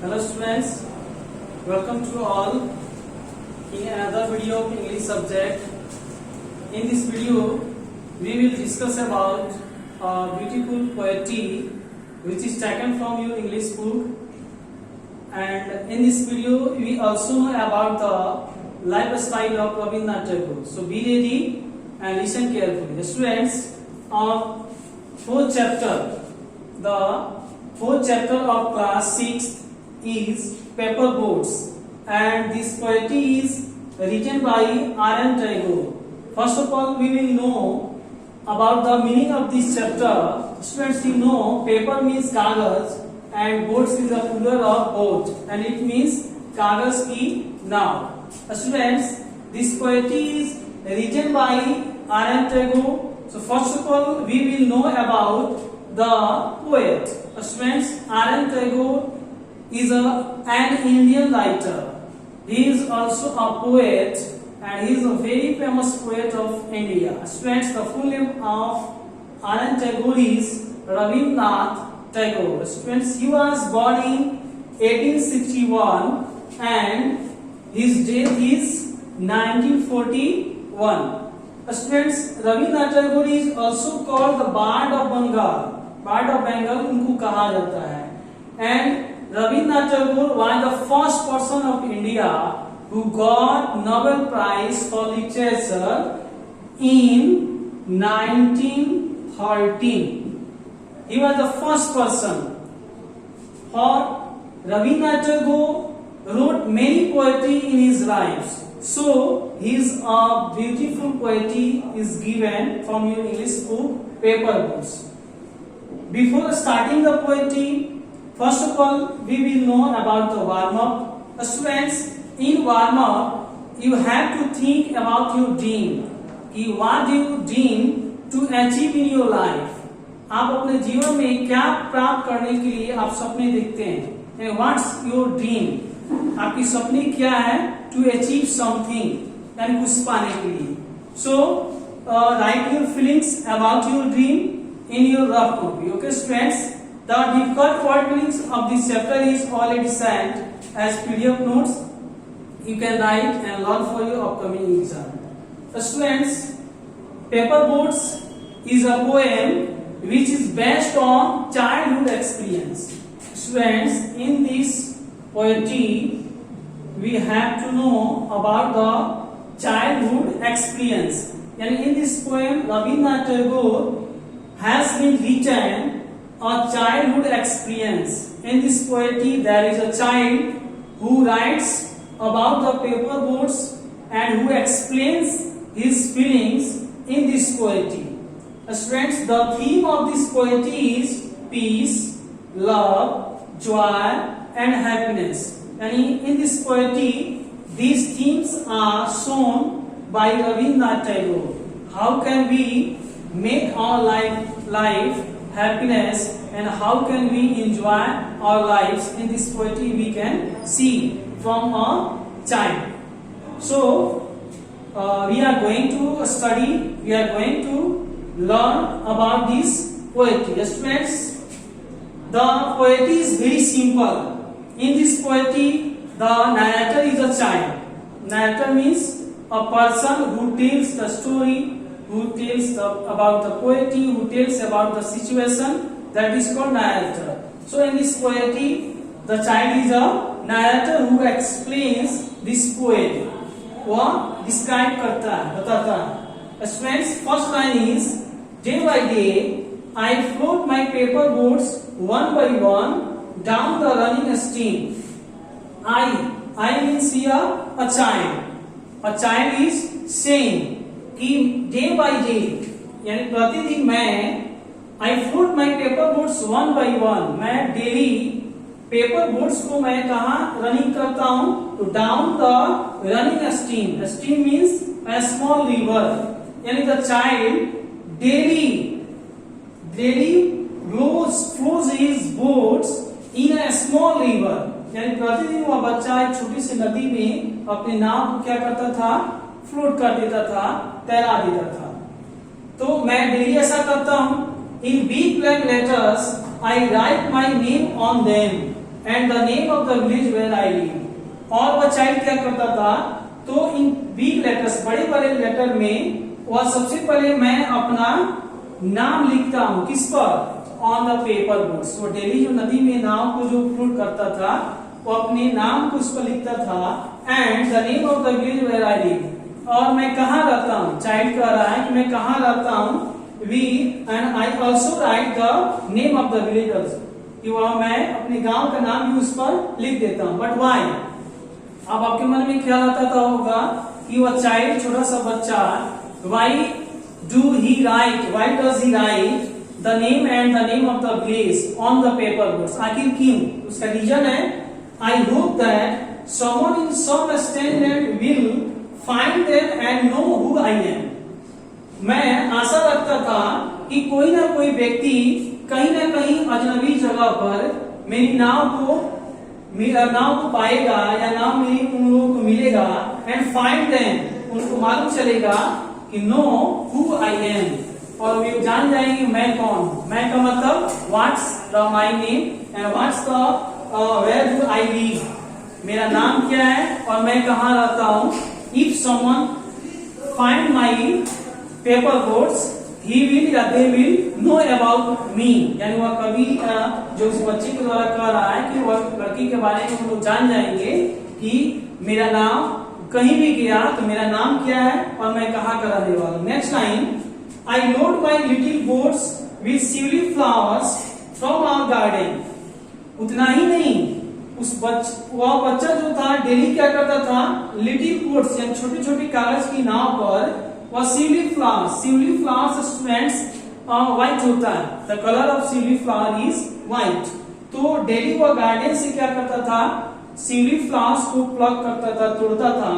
Hello students, welcome to all in another video of English subject. In this video, we will discuss about a beautiful poetry which is taken from your English book. And in this video, we also know about the lifestyle of Rabindranath Tagore. So be ready and listen carefully. The students, fourth chapter, the fourth chapter of class 6 is Paper Boats, and this poetry is written by R.N. Tagore. First of all, we will know about the meaning of this chapter. Students, you know paper means kagaz and boats is a plural of boat, and it means kagaz ki now. Students, this poetry is written by R.N. Tagore. So first of all, we will know about the poet. Students, R.N. Tagore is an Indian writer. He is also a poet, and he is a very famous poet of India. Students, the full name of R.N. Tagore is Rabindranath Tagore. Students, he was born in 1861 and his death is 1941. Students, Rabindranath Tagore is also called the Bard of Bengal. Bard of Bengal उनको कहा जाता है. And Rabindranath Tagore was the first person of India who got Nobel Prize for Literature in 1913. He was the first person. For Rabindranath Tagore wrote many poetry in his life. So his beautiful poetry is given from your English book, Paper Boats. Before starting the poetry, first of all, we will know about the warm-up. Students, in warm-up, you have to think about your dream. What do you dream to achieve in your life? आप अपने जीवन में क्या प्राप्त करने के लिए आप सपने देखते हैं? What's your dream? आपकी सपने क्या है? To achieve something, यानी कुछ पाने के लिए. So, write your feelings about your dream in your rough copy. Okay, students? The difficult formulations of this chapter is already sent as PDF notes. You can write and learn for your upcoming exam. Students, Paper Boats is a poem which is based on childhood experience. Students, in this poetry, we have to know about the childhood experience. And in this poem, Rabindranath Tagore has been written a childhood experience. In this poetry, there is a child who writes about the paper boats and who explains his feelings in this poetry. Students, the theme of this poetry is peace, love, joy, and happiness. And in this poetry, these themes are shown by Rabindranath Tagore. How can we make our life happiness, and how can we enjoy our lives? In this poetry we can see from a child. So we are going to study, we are going to learn about this poetry. Students, the poetry is very simple. In this poetry, the narrator is a child. Narrator means a person who tells the story, who tells about the poetry, who tells about the situation, that is called narrator. So in this poetry, the child is a narrator who explains this poem. वह describe करता है, बताता है. Students, first line is, day by day, I float my paper boats one by one down the running stream. I means here a child. A child is saying कि day by day यानी प्रतिदिन मैं I float my paper boats one by one, मैं daily paper boats को मैं कहा running करता हूं, तो down the running stream. Stream means a small river, यानी the child daily flows his boats in a small river, यानी प्रतिदिन वह बच्चा एक छोटी सी नदी में अपने नाव को क्या करता था? फ्लोट कर देता था, तैरा देता था. तो मैं डेली ऐसा करता हूं. In big black letters I write my name on them. and the name of the village where I live. और वह चाइल्ड क्या करता था, तो इन बिग लेटर्स, बड़े बड़े लेटर में वह सबसे पहले मैं अपना नाम लिखता हूँ, किस पर, ऑन द पेपर बोट्स। वो डेली जो नदी में नाव को जो फ्लोट करता था वो अपने नाम को उस पर लिखता था, and the name of the village where I live, और मैं कहाँ रहता हूँ, चाइल्ड कह रहा है कि मैं कहाँ रहता हूँ, we and I also write the name of the village also, कि वह मैं अपने गांव का नाम भी उस पर लिख देता हूँ। बट वाई, अब आपके मन में ख्याल आता था होगा कि वह चाइल्ड, छोटा सा बच्चा, why do he right, why does he right the name and the name of the place on the paper boats, आखिर क्यों, उसका रीजन है, I hope that someone in some standard will find them and know who I am. मैं आशा रखता था कि कोई ना कोई व्यक्ति कहीं ना कहीं अजनबी जगह पर मेरी नाव को पाएगा या नाम मेरी उन लोगों को मिलेगा, एंड फाइंड देम, उनको मालूम चलेगा कि नो हु आई एम, और वे जान जाएंगे मैं कौन हूं। मैं का मतलब what's the my name and what's the where do I live, मेरा नाम क्या है और मैं कहाँ रहता हूँ। If someone find my paper boats he will या they will know about me, यानी वह कभी जो उस बच्चे के द्वारा कह रहा है कि वह लड़की के बारे में वो जान जाएंगे कि मेरा नाम कहीं भी गया तो मेरा नाम क्या है और मैं कहाँ का रहने वाला हूँ। Next line, I load my little boats with shiuli flowers from our garden. उतना ही नहीं, वह बच्चा जो था डेली क्या करता था, लिटिल बोट्स यानी छोटी छोटी कागज की नाव पर वह सिवली फ्लावर्स स्टूडेंट्स व्हाइट होता है, the colour of shiuli flower is white. तो डेली वह गार्डन से क्या करता था, सिवली फ्लावर्स को प्लग करता था, तोड़ता था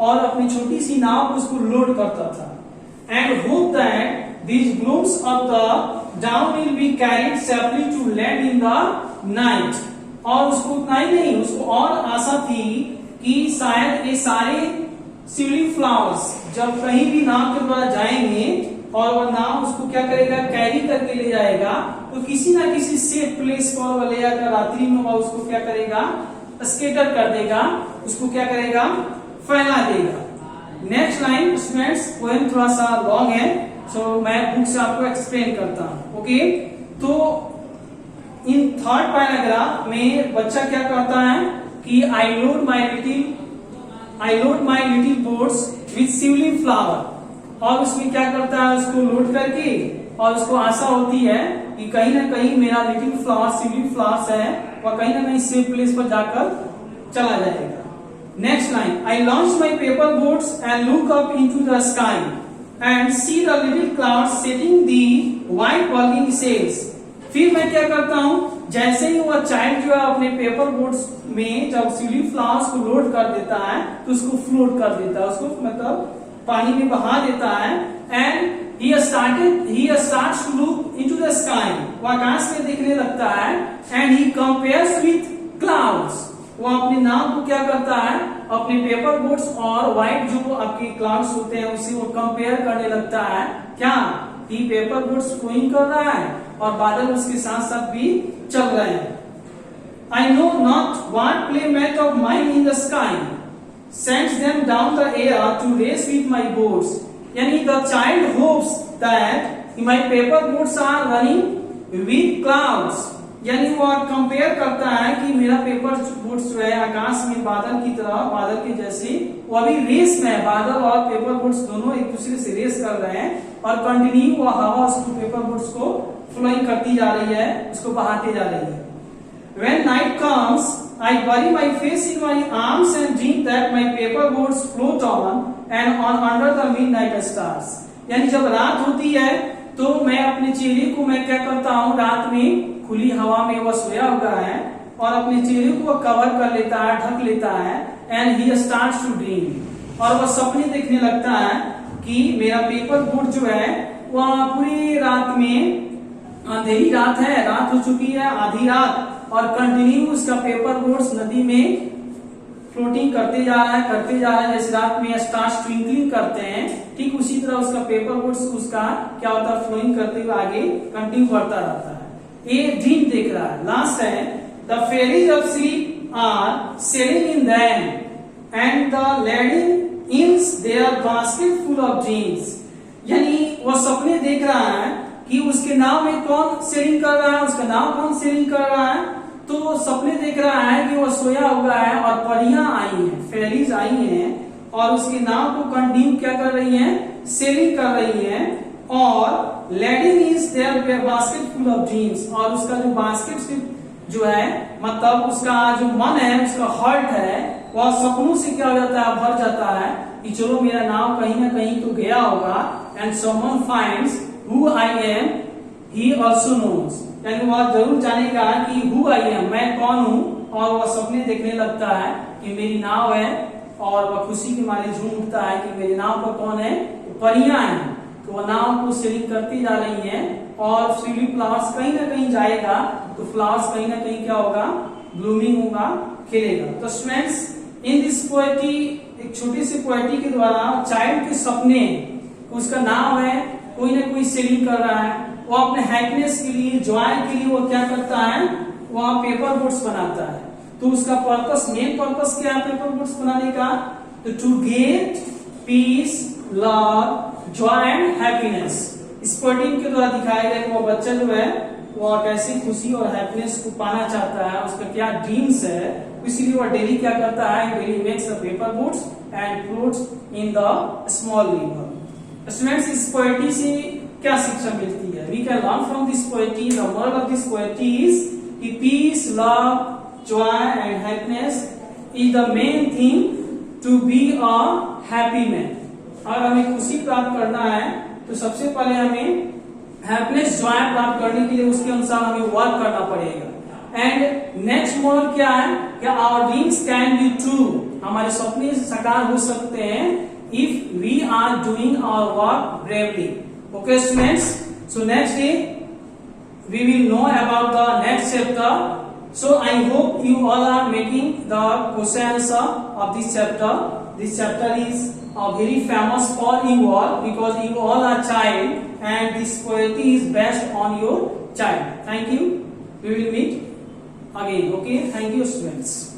और अपनी छोटी सी नाव को उसको लोड करता था, and hope that these blooms of the down will be carried safely to land in the night। और उसको उतना ही नहीं, उसको और आशा थी कि शायद ये सारे सिवली फ्लावर्स जब कहीं भी नाव के द्वारा जाएंगे और वह नाव उसको क्या करेगा, कैरी करके ले जाएगा, तो किसी ना किसी सेफ प्लेस पर वह ले जाकर रात्रि में वह उसको क्या करेगा, स्केटर कर देगा, उसको क्या करेगा, फैला देगा। नेक्स्ट लाइन स्टूडेंट्स, पोएम थोड़ा सा लॉन्ग है, सो मैं बुक से आपको एक्सप्लेन करता हूँ। ओके, तो इन थर्ड पैराग्राफ में बच्चा क्या करता है कि I load my little boats with shiuli flower, और उसमें क्या करता है, उसको लोड करके, और उसको आशा होती है कि कहीं ना कहीं मेरा लिटिल फ्लावर सिवली फ्लावर्स है वह कहीं ना कहीं सेफ प्लेस पर जाकर चला जाएगा। Next line, I launch my paper boats and look up into the sky and see the little clouds setting the white working sails. फिर मैं क्या करता हूँ, जैसे ही वह चाइल्ड जो है अपने पेपर बोट्स में जब सिवली फ्लावर्स को लोड कर देता है तो उसको फ्लोट कर देता है, उसको मतलब पानी में बहा देता है, and he starts to look into the sky, वह आकाश में देखने लगता है, and he compares with clouds, वो अपने नाम को क्या करता है, अपने पेपर बोट्स और व्हाइट जो आपके क्लाउड्स होते हैं उसे वो कंपेयर करने लगता है, क्या कि पेपर बोट्स फ्लोइंग कर रहा है और बादल उसके साथ साथ भी चल रहे हैं। I know not what playmate of mine in the sky sends them down the air to race with my boats, यानी the child hopes that my paper boats are running with clouds, यानी वो compare करता है कि मेरा paper boats जो है आकाश में बादल की तरह, बादल के जैसे वो अभी रेस में है, बादल और पेपर बोट्स दोनों एक दूसरे से रेस कर रहे हैं और कंटिन्यू वो हवा उसको पेपर बोट्स को फ्लोइंग करती जा रही है, उसको बहाती जा रही है। When night comes, I bury my face in my arms and dream that my paper boats float on and on under the midnight stars, यानी जब रात होती है तो मैं अपने चेहरे को मैं क्या करता हूँ, रात में खुली हवा में वह सोया हुआ है और अपने चेहरे को कवर कर लेता है, ढक लेता है, and he starts to dream, और वह सपने देखने लगता है कि मेरा पेपर बोट जो है वह पूरी रात में, अंधेरी रात है, रात हो चुकी है, आधी रात, और कंटिन्यू उसका पेपर बोट्स नदी में फ्लोटिंग करते जा रहा है, जैसे रात में स्टार्स ट्विंकलिंग करते हैं, ठीक उसी तरह उसका पेपर बोट्स उसका क्या होता है, फ्लोइंग करते हुए आगे कंटिन्यू बढ़ता रहता है। ये ड्रीम देख रहा है। लास्ट है, The fairies of sleep are sailing in them, and the laden is their basket full of dreams. यानी वो सपने देख रहा है कि उसके नाव में कौन सेलिंग कर रहा है, उसका नाव कौन सेलिंग कर रहा है। तो वो सपने देख रहा है कि वो सोया हुआ है और परियां आई हैं, फेरीज आई हैं और उसके नाव को कंटिन्यू क्या कर रही हैं, सेलिंग कर रही हैं। और laden is their basket full of dreams, और उसका जो बास्केट जो है मतलब उसका जो मन है, उसका हार्ट है, वह सपनों से क्या हो जाता है, भर जाता है कि चलो मेरा नाव कहीं ना कहीं तो गया होगा। And someone finds who I am he also knows, यानी वह जरूर जानेगा कि हु आई एम, मैं कौन हूँ। और वह सपने देखने लगता है कि मेरी नाव है, और वह खुशी के मारे झूम उठता है कि मेरी नाव पर कौन है, परियां हैं। तो वह नाव को सेलिंग करती जा रही हैं और ट्यूलिप फ्लावर्स कहीं ना कहीं जाएगा तो फ्लावर्स कहीं ना कहीं क्या होगा, ब्लूमिंग होगा, खिलेगा। तो स्टूडेंट्स, इन दिस पोएट्री, एक छोटी सी पोएट्री के द्वारा चाइल्ड के सपने, उसका नाव है, कोई ना कोई सेलिंग कर रहा है, वो अपने हैप्पीनेस के लिए, जॉय के लिए वो क्या करता है, वह पेपर बोट्स बनाता है। तो उसका पर्पस, मेन पर्पस क्या है पेपर बोट्स बनाने का, तो to get peace, love, joy and happiness. इस पोएट्री के द्वारा दिखाया गया कि वो बच्चा जो है वो कैसे खुशी और हैप्पीनेस को पाना चाहता है, उसका क्या ड्रीम्स है, इसीलिए वह डेली क्या करता है, daily makes the paper boats and floats in the small river. Students, इस पोएट्री से क्या शिक्षा मिलती है? We can learn from this poetry, the moral of this poetry is कि peace, love, joy and happiness is the main thing to be a happy man. अगर हमें खुशी प्राप्त करना है तो सबसे पहले हमें हैप्पीनेस, जॉय प्राप्त करने के लिए उसके अनुसार हमें वर्क करना पड़ेगा। एंड नेक्स्ट मोरल क्या है, क्या our dreams can be true, हमारे सपने साकार हो सकते हैं if we are doing our work bravely. Okay students, so next day we will know about the next chapter. So I hope you all are making the question answer of this chapter. This chapter is very famous for you all because you all are child and this poetry is based on your child. Thank you. We will meet again. Okay, thank you students.